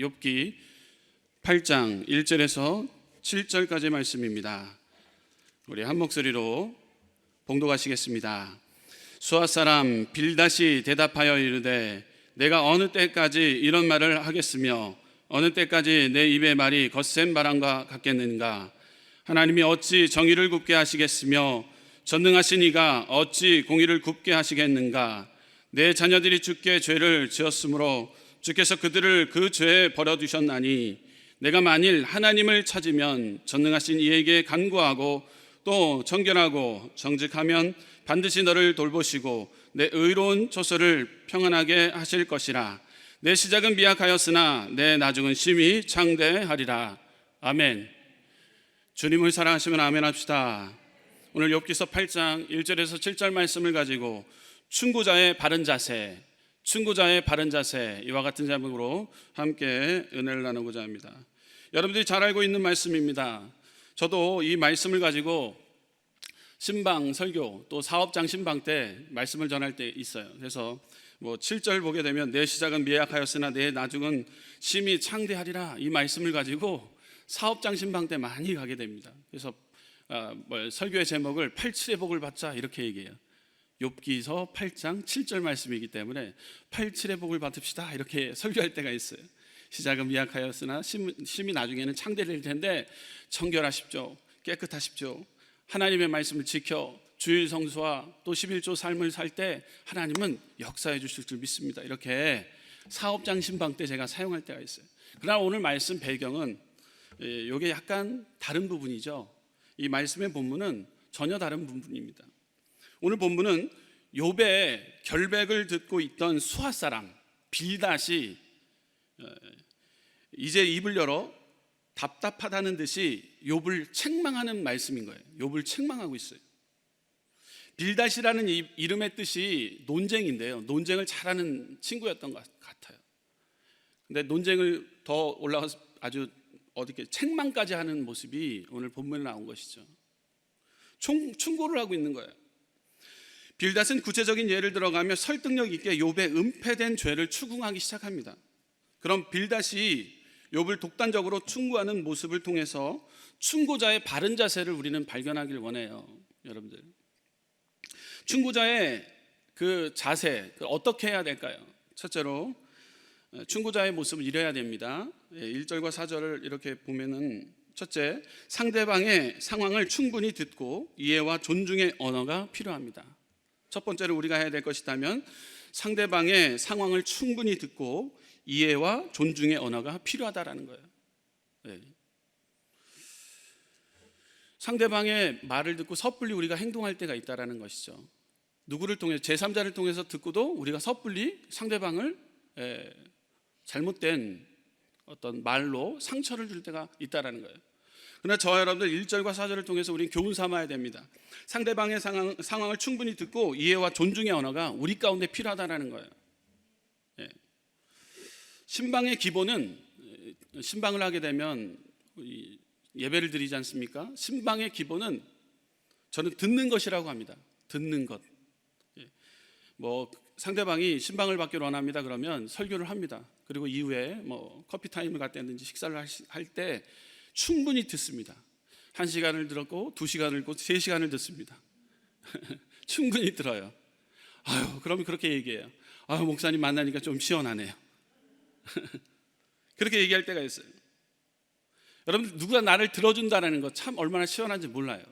욥기 8장 1절에서 7절까지 말씀입니다. 우리 한 목소리로 봉독하시겠습니다. 수아 사람 빌닷이 대답하여 이르되 내가 어느 때까지 이런 말을 하겠으며 어느 때까지 내 입의 말이 거센 바람과 같겠는가. 하나님이 어찌 정의를 굽게 하시겠으며 전능하신 이가 어찌 공의를 굽게 하시겠는가. 내 자녀들이 주께 죄를 지었으므로 주께서 그들을 그 죄에 버려두셨나니 내가 만일 하나님을 찾으면 전능하신 이에게 간구하고 또 정결하고 정직하면 반드시 너를 돌보시고 내 의로운 처소를 평안하게 하실 것이라. 내 시작은 미약하였으나 내 나중은 심히 창대하리라. 아멘. 주님을 사랑하시면 아멘 합시다. 오늘 욥기서 8장 1절에서 7절 말씀을 가지고 충고자의 바른 자세, 충고자의 바른 자세, 이와 같은 제목으로 함께 은혜를 나누고자 합니다. 여러분들이 잘 알고 있는 말씀입니다. 저도 이 말씀을 가지고 신방 설교 또 사업장 신방 때 말씀을 전할 때 있어요. 그래서 7절 보게 되면 내 시작은 미약하였으나 내 나중은 심히 창대하리라, 이 말씀을 가지고 사업장 신방 때 많이 가게 됩니다. 그래서 설교의 제목을 87의 복을 받자 이렇게 얘기해요. 욥기서 8장 7절 말씀이기 때문에 87의 복을 받읍시다 이렇게 설교할 때가 있어요. 시작은 미약하였으나 심히 나중에는 창대될 텐데 청결하십시오, 깨끗하십시오. 하나님의 말씀을 지켜 주일 성수와 또 11조 삶을 살 때 하나님은 역사해 주실 줄 믿습니다. 이렇게 사업장 신방 때 제가 사용할 때가 있어요. 그러나 오늘 말씀 배경은 이게 약간 다른 부분이죠. 이 말씀의 본문은 전혀 다른 부분입니다. 오늘 본문은 욥의 결백을 듣고 있던 수아 사람 빌닷이 이제 입을 열어 답답하다는 듯이 욥을 책망하는 말씀인 거예요. 욥을 책망하고 있어요. 빌닷이라는 이름의 뜻이 논쟁인데요, 논쟁을 잘하는 친구였던 것 같아요. 근데 논쟁을 더 올라가서 아주 어떻게 책망까지 하는 모습이 오늘 본문에 나온 것이죠. 충고를 하고 있는 거예요. 빌닷은 구체적인 예를 들어가며 설득력 있게 욥의 은폐된 죄를 추궁하기 시작합니다. 그럼 빌닷이 욥을 독단적으로 충고하는 모습을 통해서 충고자의 바른 자세를 우리는 발견하길 원해요. 여러분들, 충고자의 그 자세 어떻게 해야 될까요? 첫째로 충고자의 모습을 이래야 됩니다. 1절과 4절을 이렇게 보면은, 첫째, 상대방의 상황을 충분히 듣고 이해와 존중의 언어가 필요합니다. 첫 번째로 우리가 해야 될 것이 있다면 상대방의 상황을 충분히 듣고 이해와 존중의 언어가 필요하다라는 거예요. 네. 상대방의 말을 듣고 섣불리 우리가 행동할 때가 있다라는 것이죠. 누구를 통해, 제3자를 통해서 듣고도 우리가 섣불리 상대방을 잘못된 어떤 말로 상처를 줄 때가 있다라는 거예요. 그러나 저와 여러분들 1절과 4절을 통해서 우리는 교훈 삼아야 됩니다. 상대방의 상황을 충분히 듣고 이해와 존중의 언어가 우리 가운데 필요하다는 거예요. 신방의 기본은, 신방을 하게 되면 예배를 드리지 않습니까? 신방의 기본은 저는 듣는 것이라고 합니다. 듣는 것. 상대방이 신방을 받기를 원합니다. 그러면 설교를 합니다. 그리고 이후에 커피 타임을 갖다든지 식사를 할 때 충분히 듣습니다. 1시간을 들었고 2시간을 듣고 3시간을 듣습니다. 충분히 들어요. 그러면 그렇게 얘기해요. 목사님 만나니까 좀 시원하네요. 그렇게 얘기할 때가 있어요. 여러분, 누가 나를 들어준다는 것 참 얼마나 시원한지 몰라요.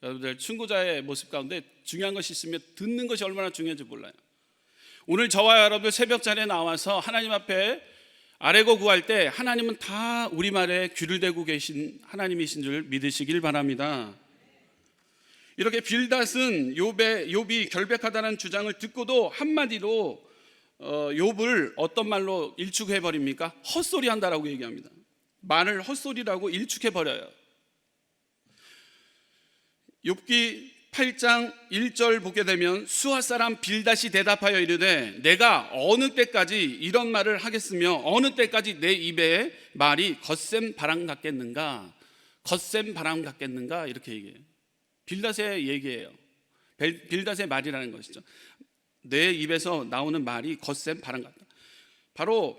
여러분들, 충고자의 모습 가운데 중요한 것이 있으면 듣는 것이 얼마나 중요한지 몰라요. 오늘 저와 여러분들 새벽 자리에 나와서 하나님 앞에 아뢰고 구할 때 하나님은 다 우리말에 귀를 대고 계신 하나님이신 줄 믿으시길 바랍니다. 이렇게 빌닷은 욥이 결백하다는 주장을 듣고도 한마디로 욥을 어떤 말로 일축해 버립니까? 헛소리 한다라고 얘기합니다. 말을 헛소리라고 일축해 버려요. 욥기 8장 1절 보게 되면 수아 사람 빌닷이 대답하여 이르되 내가 어느 때까지 이런 말을 하겠으며 어느 때까지 내 입에 말이 거센 바람 같겠는가. 거센 바람 같겠는가, 이렇게 얘기해요. 빌닷의 얘기예요. 빌닷의 말이라는 것이죠. 내 입에서 나오는 말이 거센 바람 같다. 바로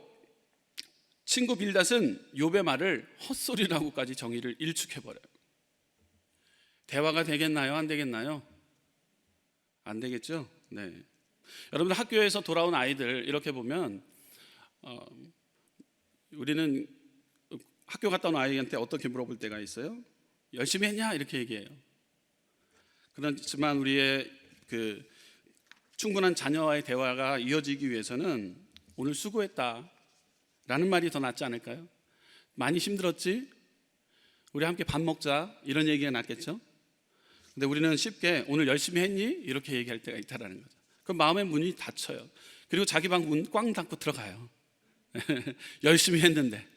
친구 빌닷은 욥의 말을 헛소리라고까지 정의를 일축해버려요. 대화가 되겠나요? 안 되겠나요? 안 되겠죠? 네. 여러분들 학교에서 돌아온 아이들 이렇게 보면 우리는 학교 갔다 온 아이한테 어떻게 물어볼 때가 있어요? 열심히 했냐? 이렇게 얘기해요. 그렇지만 우리의 그 충분한 자녀와의 대화가 이어지기 위해서는 오늘 수고했다 라는 말이 더 낫지 않을까요? 많이 힘들었지? 우리 함께 밥 먹자 이런 얘기가 낫겠죠? 근데 우리는 쉽게 오늘 열심히 했니? 이렇게 얘기할 때가 있다라는 거죠. 그럼 마음의 문이 닫혀요. 그리고 자기 방 문 꽝 닫고 들어가요. 열심히 했는데.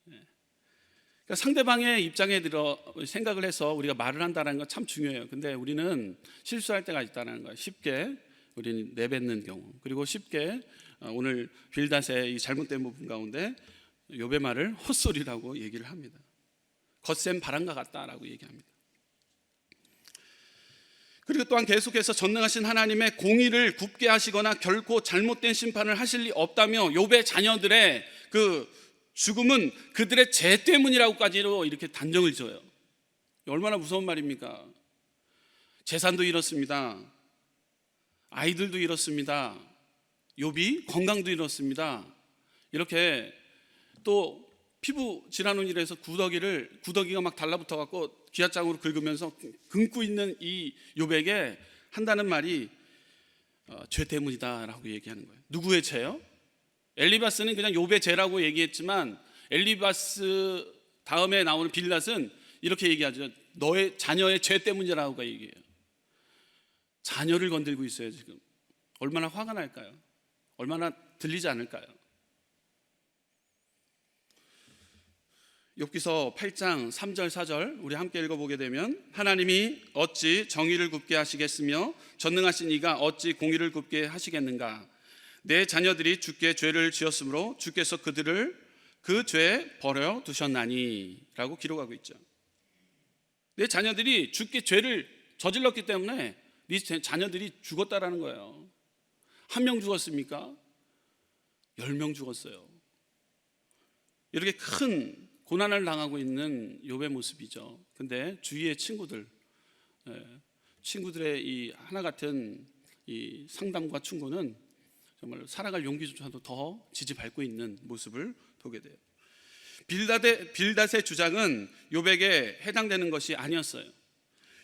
그러니까 상대방의 입장에 들어 생각을 해서 우리가 말을 한다는 건 참 중요해요. 근데 우리는 실수할 때가 있다는 거예요. 쉽게 우리는 내뱉는 경우, 그리고 쉽게 오늘 빌닷의 이 잘못된 부분 가운데 욥의 말을 헛소리라고 얘기를 합니다. 거센 바람과 같다라고 얘기합니다. 그리고 또한 계속해서 전능하신 하나님의 공의를 굽게 하시거나 결코 잘못된 심판을 하실 리 없다며 욥의 자녀들의 그 죽음은 그들의 죄 때문이라고까지로 이렇게 단정을 지어요. 얼마나 무서운 말입니까? 재산도 잃었습니다. 아이들도 잃었습니다. 욥이 건강도 잃었습니다. 이렇게 또 피부 질환으로 인해서 구더기가 막 달라붙어 갖고 기아장으로 긁으면서 긁고 있는 이 욥에게 한다는 말이 죄 때문이다라고 얘기하는 거예요. 누구의 죄요? 엘리바스는 그냥 욥의 죄라고 얘기했지만 엘리바스 다음에 나오는 빌닷은 이렇게 얘기하죠. 너의 자녀의 죄 때문이라고 얘기해요. 자녀를 건들고 있어요 지금. 얼마나 화가 날까요? 얼마나 들리지 않을까요? 욥기서 8장 3절 4절 우리 함께 읽어보게 되면 하나님이 어찌 정의를 굽게 하시겠으며 전능하신 이가 어찌 공의를 굽게 하시겠는가. 내 자녀들이 주께 죄를 지었으므로 주께서 그들을 그 죄에 버려 두셨나니 라고 기록하고 있죠. 내 자녀들이 주께 죄를 저질렀기 때문에 네 자녀들이 죽었다라는 거예요. 한 명 죽었습니까? 10명 죽었어요. 이렇게 큰 고난을 당하고 있는 욥의 모습이죠. 근데 주위의 친구들의 이 하나 같은 이 상담과 충고는 정말 살아갈 용기조차도 더 지지밟고 있는 모습을 보게 돼요. 빌닷의 주장은 욥에게 해당되는 것이 아니었어요.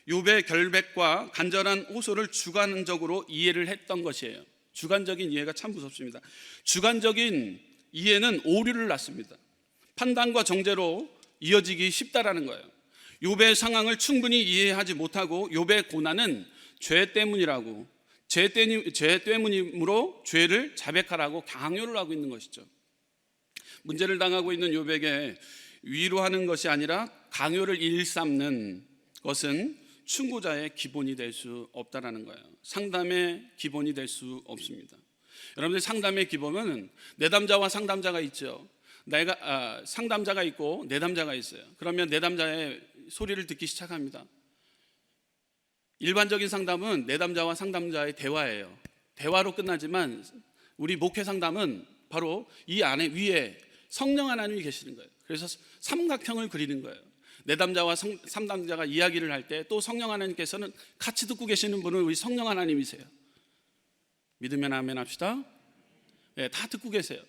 욥의 결백과 간절한 호소를 주관적으로 이해를 했던 것이에요. 주관적인 이해가 참 무섭습니다. 주관적인 이해는 오류를 낳습니다. 판단과 정죄로 이어지기 쉽다라는 거예요. 욥의 상황을 충분히 이해하지 못하고 욥의 고난은 죄 때문이라고, 죄 때문이므로 죄를 자백하라고 강요를 하고 있는 것이죠. 문제를 당하고 있는 욥에게 위로하는 것이 아니라 강요를 일삼는 것은 충고자의 기본이 될 수 없다라는 거예요. 상담의 기본이 될 수 없습니다. 여러분들 상담의 기본은 내담자와 상담자가 있죠. 상담자가 있고 내담자가 있어요. 그러면 내담자의 소리를 듣기 시작합니다. 일반적인 상담은 내담자와 상담자의 대화예요. 대화로 끝나지만 우리 목회 상담은 바로 이 안에 위에 성령 하나님이 계시는 거예요. 그래서 삼각형을 그리는 거예요. 내담자와 상담자가 이야기를 할 때 또 성령 하나님께서는 같이 듣고 계시는 분은 우리 성령 하나님이세요. 믿으면 아멘 합시다. 네, 다 듣고 계세요.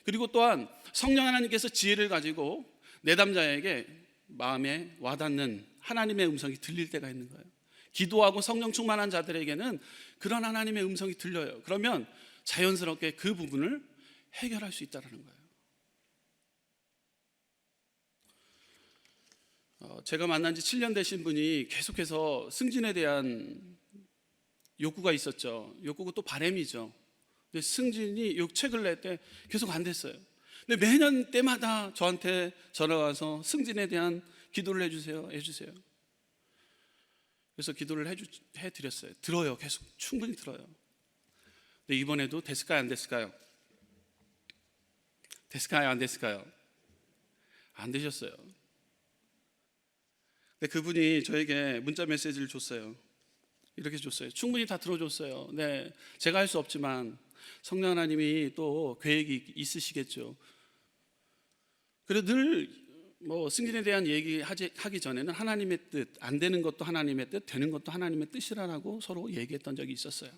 그리고 또한 성령 하나님께서 지혜를 가지고 내담자에게 마음에 와닿는 하나님의 음성이 들릴 때가 있는 거예요. 기도하고 성령 충만한 자들에게는 그런 하나님의 음성이 들려요. 그러면 자연스럽게 그 부분을 해결할 수 있다는 거예요. 제가 만난 지 7년 되신 분이 계속해서 승진에 대한 욕구가 있었죠. 욕구가 또 바람이죠. 근데 승진이 책을 낼 때 계속 안 됐어요. 근데 매년 때마다 저한테 전화 와서 승진에 대한 기도를 해주세요. 그래서 기도를 해드렸어요. 들어요. 계속 충분히 들어요. 근데 이번에도 됐을까요? 안 됐을까요? 됐을까요? 안 됐을까요? 안 되셨어요. 근데 그분이 저에게 문자 메시지를 줬어요. 이렇게 줬어요. 충분히 다 들어줬어요. 네, 제가 할 수 없지만 성령 하나님이 또 계획이 있으시겠죠. 그리고 늘 승진에 대한 하기 전에는 하나님의 뜻, 안 되는 것도 하나님의 뜻, 되는 것도 하나님의 뜻이라고 서로 얘기했던 적이 있었어요.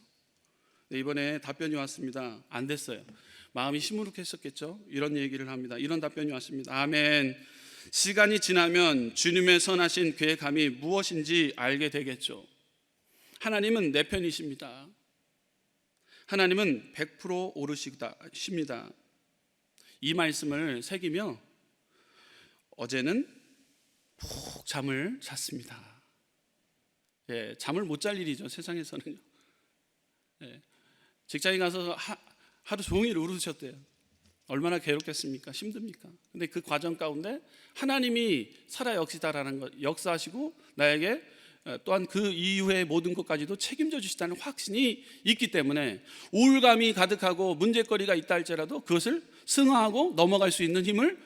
이번에 답변이 왔습니다. 안 됐어요. 마음이 시무룩했었겠죠. 이런 얘기를 합니다. 이런 답변이 왔습니다. 아멘. 시간이 지나면 주님의 선하신 계획함이 무엇인지 알게 되겠죠. 하나님은 내 편이십니다. 하나님은 100% 오르시십니다. 이 말씀을 새기며 어제는 푹 잠을 잤습니다. 잠을 못 잘 일이죠, 세상에서는요. 직장에 가서 하루 종일 울으셨대요. 얼마나 괴롭겠습니까? 힘듭니까? 근데 그 과정 가운데 하나님이 살아 역시다라는 것, 역사하시고 나에게 또한 그 이후의 모든 것까지도 책임져 주시다는 확신이 있기 때문에 우울감이 가득하고 문제거리가 있다 할지라도 그것을 승화하고 넘어갈 수 있는 힘을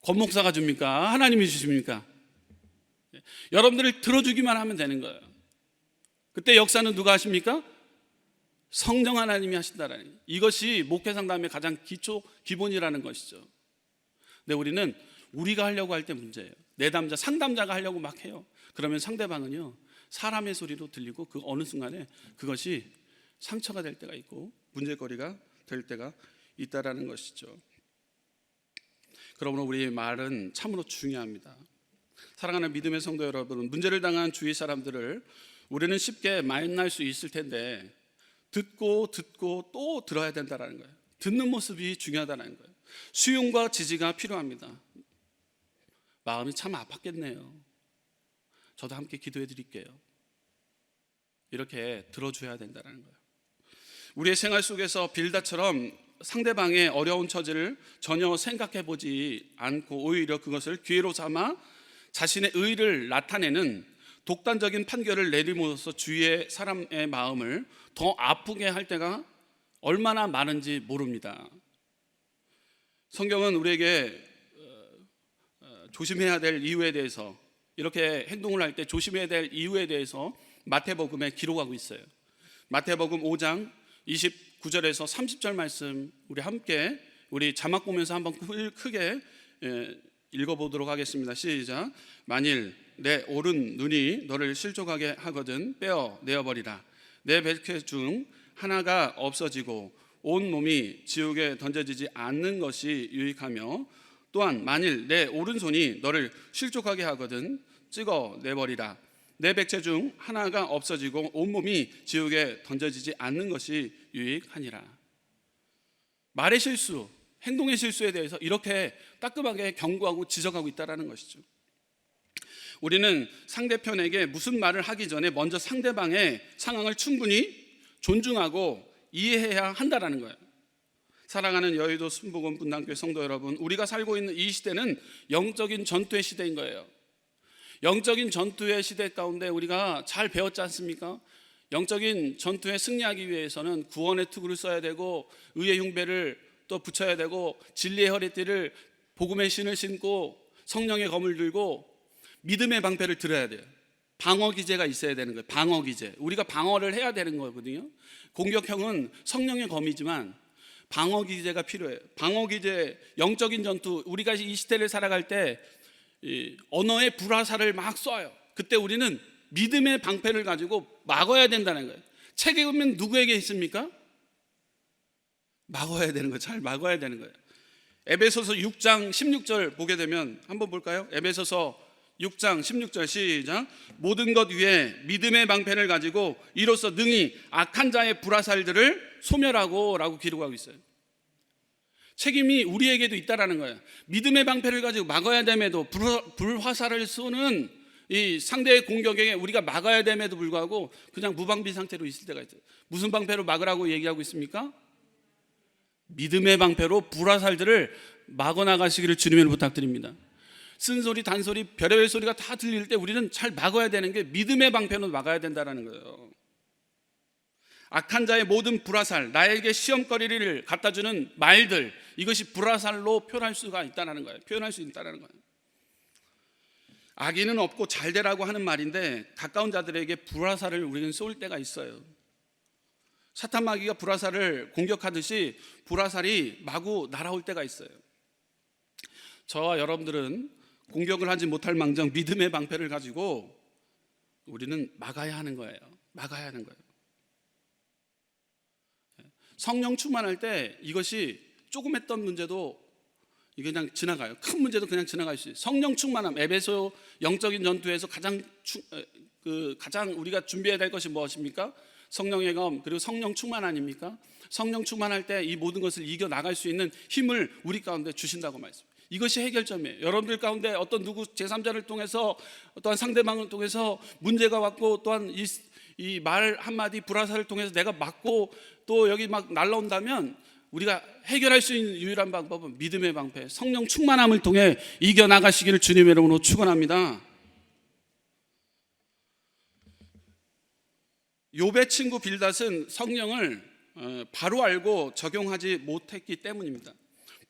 권 목사가 줍니까? 하나님이 주십니까? 여러분들을 들어주기만 하면 되는 거예요. 그때 역사는 누가 하십니까? 성령 하나님이 하신다라는, 이것이 목회 상담의 가장 기본이라는 것이죠. 근데 우리는 우리가 하려고 할 때 문제예요. 내담자, 상담자가 하려고 막 해요. 그러면 상대방은요, 사람의 소리로 들리고 그 어느 순간에 그것이 상처가 될 때가 있고 문제거리가 될 때가 있다라는 것이죠. 그러므로 우리의 말은 참으로 중요합니다. 사랑하는 믿음의 성도 여러분, 문제를 당한 주위 사람들을 우리는 쉽게 만날 수 있을 텐데 듣고 또 들어야 된다는 거예요. 듣는 모습이 중요하다는 거예요. 수용과 지지가 필요합니다. 마음이 참 아팠겠네요. 저도 함께 기도해 드릴게요. 이렇게 들어줘야 된다는 거예요. 우리의 생활 속에서 빌다처럼 상대방의 어려운 처지를 전혀 생각해 보지 않고 오히려 그것을 기회로 삼아 자신의 의의를 나타내는 독단적인 판결을 내림으로써 주위의 사람의 마음을 더 아프게 할 때가 얼마나 많은지 모릅니다. 성경은 우리에게 조심해야 될 이유에 대해서, 이렇게 행동을 할 때 조심해야 될 이유에 대해서 마태복음에 기록하고 있어요. 마태복음 5장 29절에서 30절 말씀 우리 자막 보면서 한번 크게 읽어보도록 하겠습니다. 시작. 만일 내 오른 눈이 너를 실족하게 하거든 빼어 내어버리라. 내 백해 중 하나가 없어지고 온 몸이 지옥에 던져지지 않는 것이 유익하며, 또한 만일 내 오른손이 너를 실족하게 하거든 찍어 내버리라. 내 백체 중 하나가 없어지고 온몸이 지옥에 던져지지 않는 것이 유익하니라. 말의 실수, 행동의 실수에 대해서 이렇게 따끔하게 경고하고 지적하고 있다는 것이죠. 우리는 상대편에게 무슨 말을 하기 전에 먼저 상대방의 상황을 충분히 존중하고 이해해야 한다는 거예요. 사랑하는 여의도 순복음 분당교회 성도 여러분, 우리가 살고 있는 이 시대는 영적인 전투의 시대인 거예요. 영적인 전투의 시대 가운데 우리가 잘 배웠지 않습니까? 영적인 전투에 승리하기 위해서는 구원의 투구를 써야 되고 의의 흉배를 또 붙여야 되고 진리의 허리띠를 복음의 신을 신고 성령의 검을 들고 믿음의 방패를 들어야 돼요. 방어 기제가 있어야 되는 거예요. 방어 기제. 우리가 방어를 해야 되는 거거든요. 공격형은 성령의 검이지만 방어 기제가 필요해요. 방어 기제, 영적인 전투. 우리가 이 시대를 살아갈 때 언어의 불화살을 막 쏴요. 그때 우리는 믿음의 방패를 가지고 막아야 된다는 거예요. 책임은 누구에게 있습니까? 막아야 되는 거예요. 잘 막아야 되는 거예요. 에베소서 6장 16절 보게 되면 한번 볼까요? 에베소서 6장 16절 시작. 모든 것 위에 믿음의 방패를 가지고 이로써 능히 악한 자의 불화살들을 소멸하고 라고 기록하고 있어요. 책임이 우리에게도 있다라는 거예요. 믿음의 방패를 가지고 막아야 됨에도 불화살을 쏘는 이 상대의 공격에 우리가 막아야 됨에도 불구하고 그냥 무방비 상태로 있을 때가 있어요. 무슨 방패로 막으라고 얘기하고 있습니까? 믿음의 방패로 불화살들을 막아 나가시기를 주님을 부탁드립니다. 쓴소리, 단소리, 별의별 소리가 다 들릴 때 우리는 잘 막아야 되는 게 믿음의 방패로 막아야 된다는 거예요. 악한 자의 모든 불화살, 나에게 시험거리를 갖다주는 말들, 이것이 불화살로 표현할 수가 있다는 거예요. 표현할 수 있다는 거예요. 악인은 없고 잘 되라고 하는 말인데 가까운 자들에게 불화살을 우리는 쏠 때가 있어요. 사탄 마귀가 불화살을 공격하듯이 불화살이 마구 날아올 때가 있어요. 저와 여러분들은 공격을 하지 못할 망정 믿음의 방패를 가지고 우리는 막아야 하는 거예요. 막아야 하는 거예요. 성령 충만할 때 이것이 조금 했던 문제도 이게 그냥 지나가요. 큰 문제도 그냥 지나갈 수 있어요. 성령 충만함, 에베소 영적인 전투에서 가장 우리가 준비해야 될 것이 무엇입니까? 성령의 검, 그리고 성령 충만 아닙니까? 성령 충만할 때 이 모든 것을 이겨 나갈 수 있는 힘을 우리 가운데 주신다고 말씀. 이것이 해결점이에요. 여러분들 가운데 어떤 누구 제3자를 통해서 또한 상대방을 통해서 문제가 왔고 또한 이 말 한마디 불화살을 통해서 내가 맞고 또 여기 막 날라온다면 우리가 해결할 수 있는 유일한 방법은 믿음의 방패, 성령 충만함을 통해 이겨나가시기를 주님의 이름으로 축원합니다. 욥의 친구 빌닷은 성령을 바로 알고 적용하지 못했기 때문입니다.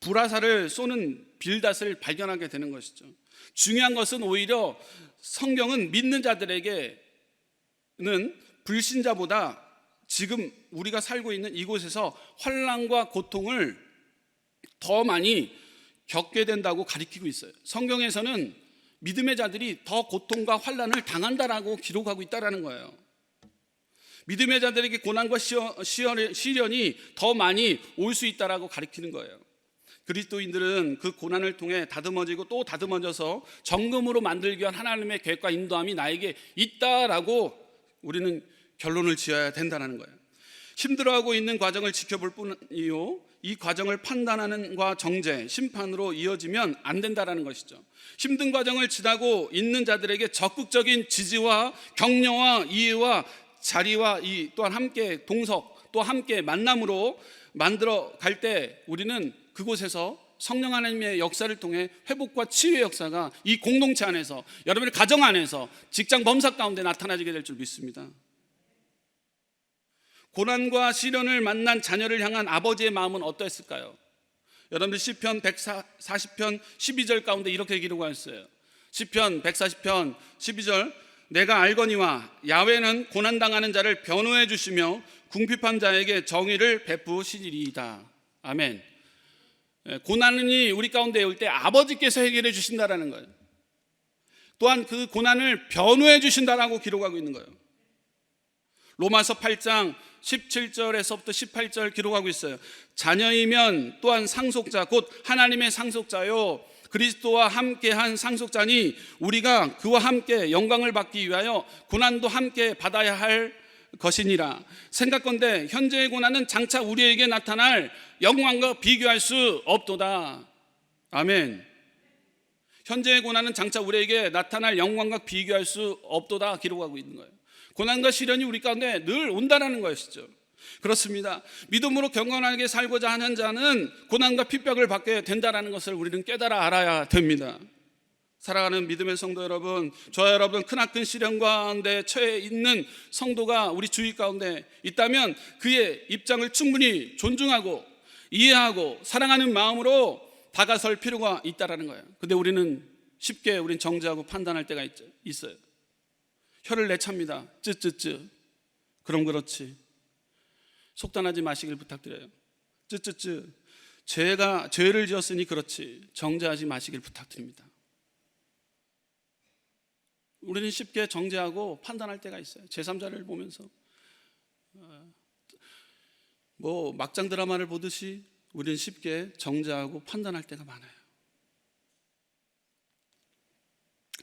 불화살을 쏘는 빌닷을 발견하게 되는 것이죠. 중요한 것은 오히려 성경은 믿는 자들에게는 불신자보다 지금 우리가 살고 있는 이곳에서 환난과 고통을 더 많이 겪게 된다고 가리키고 있어요. 성경에서는 믿음의 자들이 더 고통과 환난을 당한다라고 기록하고 있다는 거예요. 믿음의 자들에게 고난과 시련이 더 많이 올 수 있다라고 가리키는 거예요. 그리스도인들은 그 고난을 통해 다듬어지고 또 다듬어져서 정금으로 만들기 위한 하나님의 계획과 인도함이 나에게 있다라고 우리는 결론을 지어야 된다는 거예요. 힘들어하고 있는 과정을 지켜볼 뿐이요, 이 과정을 판단하는 과 정죄, 심판으로 이어지면 안 된다는 것이죠. 힘든 과정을 지나고 있는 자들에게 적극적인 지지와 격려와 이해와 자리와 또한 함께 동석, 또 함께 만남으로 만들어 갈 때 우리는 그곳에서 성령 하나님의 역사를 통해 회복과 치유의 역사가 이 공동체 안에서, 여러분의 가정 안에서, 직장 범사 가운데 나타나게 될 줄 믿습니다. 고난과 시련을 만난 자녀를 향한 아버지의 마음은 어떠했을까요? 여러분들 시편 140편 12절 가운데 이렇게 기록하였어요. 시편 140편 12절, 내가 알거니와 야훼는 고난당하는 자를 변호해 주시며 궁핍한 자에게 정의를 베푸시리이다. 아멘. 고난이 우리 가운데 올 때 아버지께서 해결해 주신다라는 거예요. 또한 그 고난을 변호해 주신다라고 기록하고 있는 거예요. 로마서 8장 17절에서부터 18절 기록하고 있어요. 자녀이면 또한 상속자, 곧 하나님의 상속자요 그리스도와 함께한 상속자니 우리가 그와 함께 영광을 받기 위하여 고난도 함께 받아야 할 것이니라. 생각건대 현재의 고난은 장차 우리에게 나타날 영광과 비교할 수 없도다. 아멘. 현재의 고난은 장차 우리에게 나타날 영광과 비교할 수 없도다 기록하고 있는 거예요. 고난과 시련이 우리 가운데 늘 온다라는 것이죠. 그렇습니다. 믿음으로 경건하게 살고자 하는 자는 고난과 핍박을 받게 된다는 것을 우리는 깨달아 알아야 됩니다. 사랑하는 믿음의 성도 여러분, 저와 여러분, 크나큰 시련 가운데 처해 있는 성도가 우리 주위 가운데 있다면 그의 입장을 충분히 존중하고 이해하고 사랑하는 마음으로 다가설 필요가 있다라는 거예요. 근데 우리는 쉽게 정죄하고 판단할 때가 있어요. 혀를 내찹니다. 쯔쯔쯔. 그럼 그렇지. 속단하지 마시길 부탁드려요. 쯔쯔쯔. 죄를 지었으니 그렇지. 정죄하지 마시길 부탁드립니다. 우리는 쉽게 정죄하고 판단할 때가 있어요. 제3자를 보면서 막장 드라마를 보듯이 우리는 쉽게 정죄하고 판단할 때가 많아요.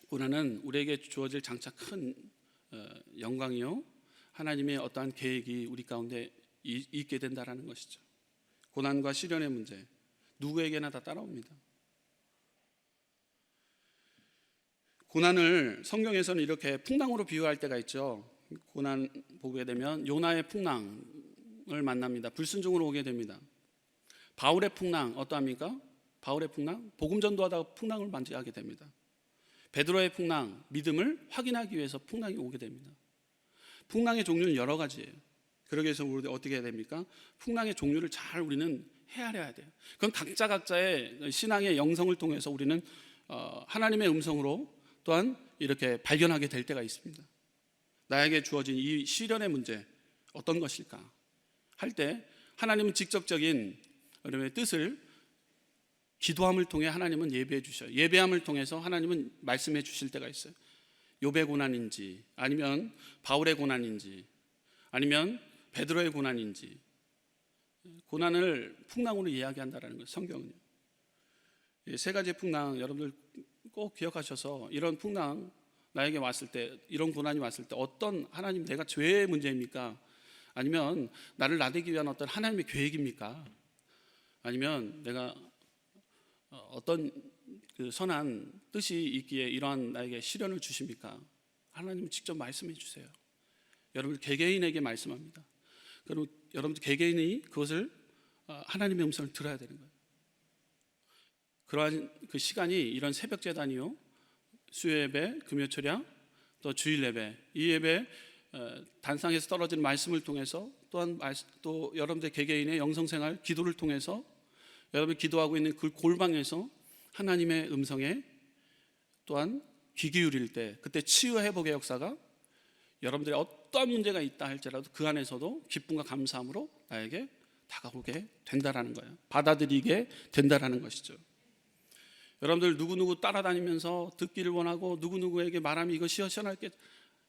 고난은 우리에게 주어질 장차 큰 영광이요, 하나님의 어떠한 계획이 우리 가운데 있게 된다라는 것이죠. 고난과 시련의 문제 누구에게나 다 따라옵니다. 고난을 성경에서는 이렇게 풍랑으로 비유할 때가 있죠. 고난 보게 되면 요나의 풍랑을 만납니다. 불순종으로 오게 됩니다. 바울의 풍랑 어떠합니까? 바울의 풍랑, 복음 전도하다가 풍랑을 맞이하게 됩니다. 베드로의 풍랑, 믿음을 확인하기 위해서 풍랑이 오게 됩니다. 풍랑의 종류는 여러 가지예요. 그러기 위해서 우리 어떻게 해야 됩니까? 풍랑의 종류를 잘 우리는 헤아려야 돼요. 그건 각자의 신앙의 영성을 통해서 우리는 하나님의 음성으로 또한 이렇게 발견하게 될 때가 있습니다. 나에게 주어진 이 시련의 문제 어떤 것일까 할 때 하나님은 직접적인 여러분의 뜻을 기도함을 통해 하나님은 예배해 주셔요. 예배함을 통해서 하나님은 말씀해 주실 때가 있어요. 욥의 고난인지 아니면 바울의 고난인지 아니면 베드로의 고난인지 고난을 풍랑으로 이야기한다라는 거예요. 성경은요. 세 가지의 풍랑 여러분들 꼭 기억하셔서 이런 풍랑 나에게 왔을 때 이런 고난이 왔을 때 어떤 하나님 내가 죄의 문제입니까? 아니면 나를 나대기 위한 어떤 하나님의 계획입니까? 아니면 내가 어떤 그 선한 뜻이 있기에 이러한 나에게 시련을 주십니까? 하나님은 직접 말씀해 주세요. 여러분 개개인에게 말씀합니다. 그럼 여러분들 개개인이 그것을 하나님의 음성을 들어야 되는 거예요. 그러한 그 시간이 이런 새벽 제단이요, 수요예배, 금요철야, 또 주일 예배, 이 예배 단상에서 떨어지는 말씀을 통해서 또한 또 여러분들 개개인의 영성생활, 기도를 통해서 여러분이 기도하고 있는 그 골방에서 하나님의 음성에 또한 귀 기울일 때 그때 치유 회복의 역사가 여러분들이 어떤 문제가 있다 할지라도 그 안에서도 기쁨과 감사함으로 나에게 다가오게 된다라는 거예요. 받아들이게 된다라는 것이죠. 여러분들 누구누구 따라다니면서 듣기를 원하고 누구누구에게 말하면 이거 시원할 게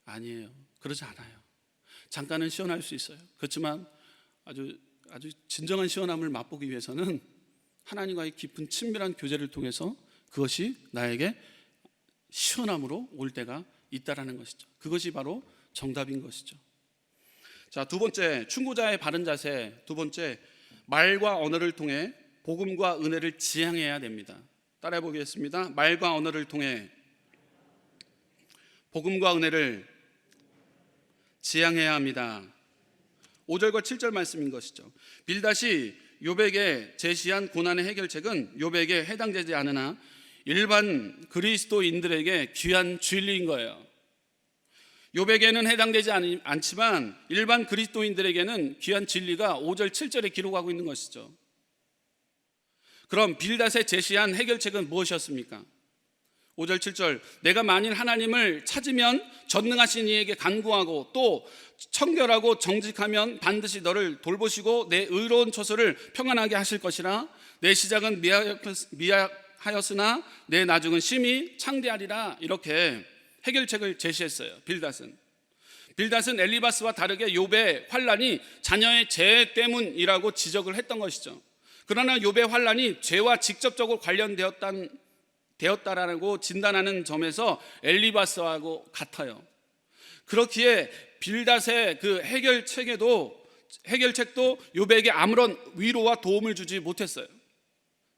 아니에요. 그러지 않아요. 잠깐은 시원할 수 있어요. 그렇지만 아주 진정한 시원함을 맛보기 위해서는 하나님과의 깊은 친밀한 교제를 통해서 그것이 나에게 시원함으로 올 때가 있다라는 것이죠. 그것이 바로 정답인 것이죠. 자, 두 번째, 충고자의 바른 자세. 두 번째, 말과 언어를 통해 복음과 은혜를 지향해야 됩니다. 따라해 보겠습니다. 말과 언어를 통해 복음과 은혜를 지향해야 합니다. 5절과 7절 말씀인 것이죠. 빌닷이 욥에게 제시한 고난의 해결책은 욥에게 해당되지 않으나 일반 그리스도인들에게 귀한 진리인 거예요. 욥에게는 해당되지 않지만 일반 그리스도인들에게는 귀한 진리가 5절 7절에 기록하고 있는 것이죠. 그럼 빌닷에 제시한 해결책은 무엇이었습니까? 5절 7절, 내가 만일 하나님을 찾으면 전능하신 이에게 간구하고 또 청결하고 정직하면 반드시 너를 돌보시고 내 의로운 처소를 평안하게 하실 것이라. 내 시작은 미약하였으나 내 나중은 심히 창대하리라. 이렇게 해결책을 제시했어요. 빌닷은 엘리바스와 다르게 욥의 환난이 자녀의 죄 때문이라고 지적을 했던 것이죠. 그러나 욥의 환난이 죄와 직접적으로 관련되었다라고 진단하는 점에서 엘리바스하고 같아요. 그렇기에 빌닷의 그 해결책도 욥에게 아무런 위로와 도움을 주지 못했어요.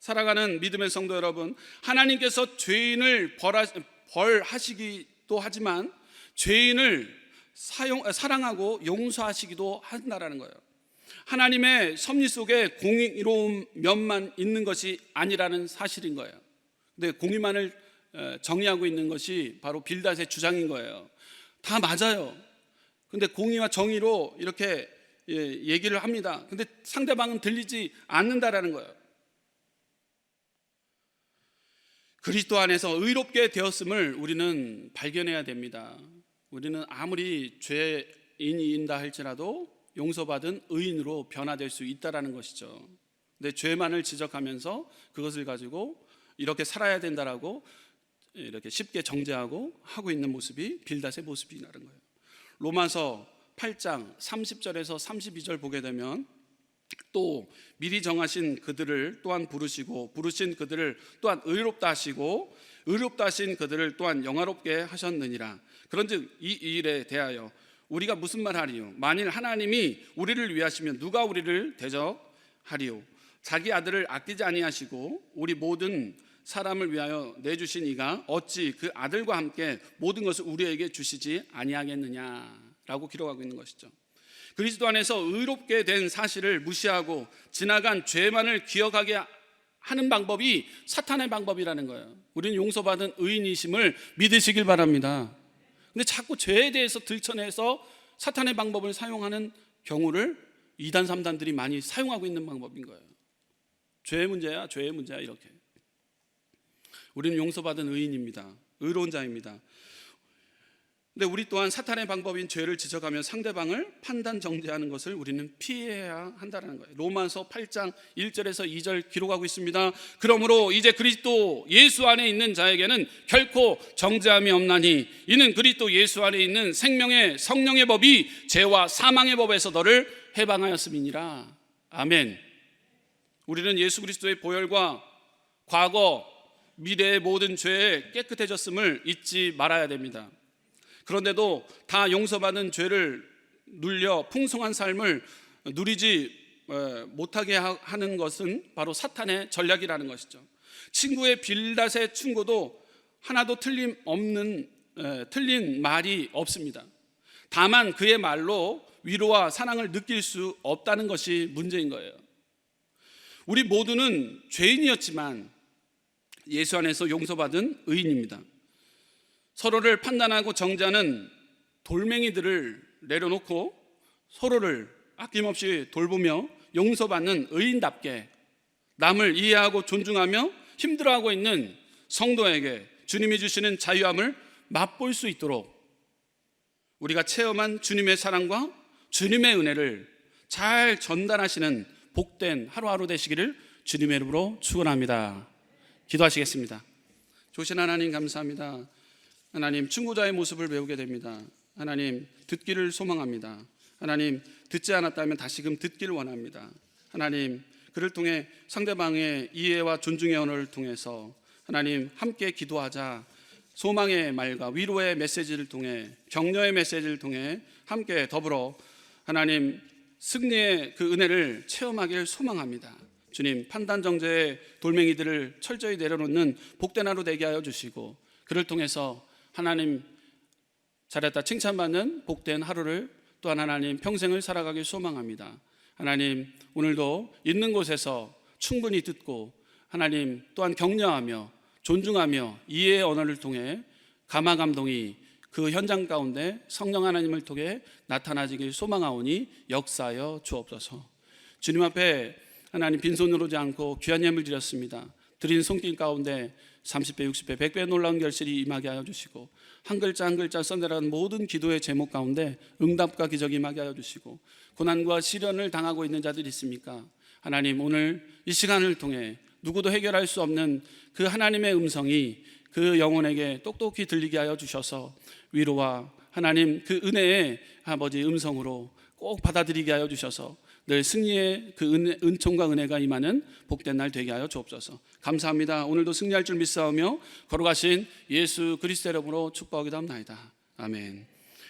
사랑하는 믿음의 성도 여러분, 하나님께서 죄인을 벌하시기도 하지만 죄인을 사랑하고 용서하시기도 한다라는 거예요. 하나님의 섭리 속에 공의로운 면만 있는 것이 아니라는 사실인 거예요. 근데 공의만을 정의하고 있는 것이 바로 빌닷의 주장인 거예요. 다 맞아요. 근데 공의와 정의로 이렇게 얘기를 합니다. 근데 상대방은 들리지 않는다라는 거예요. 그리스도 안에서 의롭게 되었음을 우리는 발견해야 됩니다. 우리는 아무리 죄인이다 할지라도 용서받은 의인으로 변화될 수 있다라는 것이죠. 근데 죄만을 지적하면서 그것을 가지고 이렇게 살아야 된다라고 이렇게 쉽게 정죄하고 하고 있는 모습이 빌닷의 모습이라는 거예요. 로마서 8장 30절에서 32절 보게 되면 또 미리 정하신 그들을 또한 부르시고 부르신 그들을 또한 의롭다 하시고 의롭다 하신 그들을 또한 영화롭게 하셨느니라. 그런즉 이 일에 대하여 우리가 무슨 말 하리요? 만일 하나님이 우리를 위하시면 누가 우리를 대적하리요? 자기 아들을 아끼지 아니하시고 우리 모든 사람을 위하여 내주신 이가 어찌 그 아들과 함께 모든 것을 우리에게 주시지 아니하겠느냐라고 기록하고 있는 것이죠. 그리스도 안에서 의롭게 된 사실을 무시하고 지나간 죄만을 기억하게 하는 방법이 사탄의 방법이라는 거예요. 우리는 용서받은 의인이심을 믿으시길 바랍니다. 근데 자꾸 죄에 대해서 들춰내서 사탄의 방법을 사용하는 경우를 2단 3단들이 많이 사용하고 있는 방법인 거예요. 죄의 문제야 이렇게. 우리는 용서받은 의인입니다. 의로운 자입니다. 근데 우리 또한 사탄의 방법인 죄를 지적하며 상대방을 판단 정죄하는 것을 우리는 피해야 한다는 거예요. 로마서 8장 1절에서 2절 기록하고 있습니다. 그러므로 이제 그리스도 예수 안에 있는 자에게는 결코 정죄함이 없나니 이는 그리스도 예수 안에 있는 생명의 성령의 법이 죄와 사망의 법에서 너를 해방하였음이니라. 아멘. 우리는 예수 그리스도의 보혈과 과거, 미래의 모든 죄에 깨끗해졌음을 잊지 말아야 됩니다. 그런데도 다 용서받은 죄를 눌려 풍성한 삶을 누리지 못하게 하는 것은 바로 사탄의 전략이라는 것이죠. 친구의 빌닷의 충고도 하나도 틀린 말이 없습니다. 다만 그의 말로 위로와 사랑을 느낄 수 없다는 것이 문제인 거예요. 우리 모두는 죄인이었지만 예수 안에서 용서받은 의인입니다. 서로를 판단하고 정죄하는 돌멩이들을 내려놓고 서로를 아낌없이 돌보며 용서받는 의인답게 남을 이해하고 존중하며 힘들어하고 있는 성도에게 주님이 주시는 자유함을 맛볼 수 있도록 우리가 체험한 주님의 사랑과 주님의 은혜를 잘 전달하시는 복된 하루하루 되시기를 주님의 이름으로 축원합니다. 기도하시겠습니다. 좋으신 하나님 감사합니다. 하나님, 충고자의 모습을 배우게 됩니다. 하나님, 듣기를 소망합니다. 하나님, 듣지 않았다면 다시금 듣기를 원합니다. 하나님, 그를 통해 상대방의 이해와 존중의 언어를 통해서 하나님 함께 기도하자. 소망의 말과 위로의 메시지를 통해, 격려의 메시지를 통해 함께 더불어 하나님 승리의 그 은혜를 체험하기를 소망합니다. 주님, 판단 정죄의 돌멩이들을 철저히 내려놓는 복된 하루 되게 하여 주시고 그를 통해서 하나님 잘했다 칭찬받는 복된 하루를 또한 하나님 평생을 살아가길 소망합니다. 하나님, 오늘도 있는 곳에서 충분히 듣고 하나님 또한 격려하며 존중하며 이해의 언어를 통해 감화 감동이 그 현장 가운데 성령 하나님을 통해 나타나지길 소망하오니 역사하여 주옵소서. 주님 앞에 하나님 빈손으로 오지 않고 귀한 예물 드렸습니다. 드린 손길 가운데 30배, 60배, 100배 놀라운 결실이 임하게 하여 주시고 한 글자 한 글자 써내려간 모든 기도의 제목 가운데 응답과 기적이 임하게 하여 주시고 고난과 시련을 당하고 있는 자들이 있습니까? 하나님, 오늘 이 시간을 통해 누구도 해결할 수 없는 그 하나님의 음성이 그 영혼에게 똑똑히 들리게 하여 주셔서 위로와 하나님 그 은혜의 아버지 음성으로 꼭 받아들이게 하여 주셔서 늘 승리의 그 은총과 은혜가 임하는 복된 날 되게 하여 주옵소서. 감사합니다. 오늘도 승리할 줄 믿사오며 걸어가신 예수 그리스도 이름으로 축복하옵나이다. 아멘.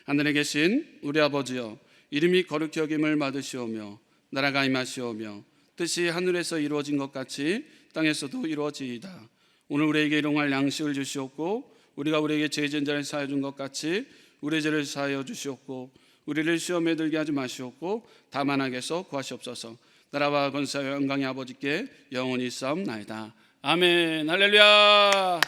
하늘에 계신 우리 아버지여, 이름이 거룩히 여김을 받으시오며 나라가 임하시오며 뜻이 하늘에서 이루어진 것 같이 땅에서도 이루어지이다. 오늘 우리에게 일용할 양식을 주시옵고 우리가 우리에게 죄 지은 자를 사하여 준 것 같이 우리의 죄를 사하여 주시옵고 우리를 시험에 들게 하지 마시옵고 다만 악에서 구하시옵소서. 나라와 권세와 영광의 아버지께 영원히 있사옵나이다. 아멘. 할렐루야.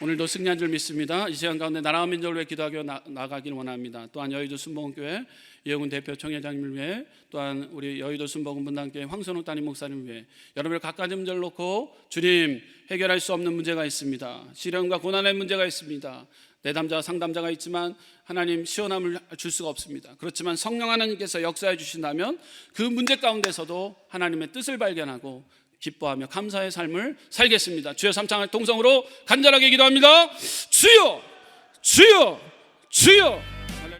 오늘도 승리한 줄 믿습니다. 이 시간 가운데 나라와 민족을 위해 기도하며 나가길 원합니다. 또한 여의도 순복음교회 이영훈 대표 총회장님을 위해, 또한 우리 여의도 순복음 분당교회 황선욱 담임 목사님을 위해 여러분을 각가지 문제를 놓고 주님, 해결할 수 없는 문제가 있습니다. 시련과 고난의 문제가 있습니다. 내담자와 상담자가 있지만 하나님 시원함을 줄 수가 없습니다. 그렇지만 성령 하나님께서 역사해 주신다면 그 문제 가운데서도 하나님의 뜻을 발견하고 기뻐하며 감사의 삶을 살겠습니다. 주여 삼창을 통성으로 간절하게 기도합니다. 주여, 주여, 주여.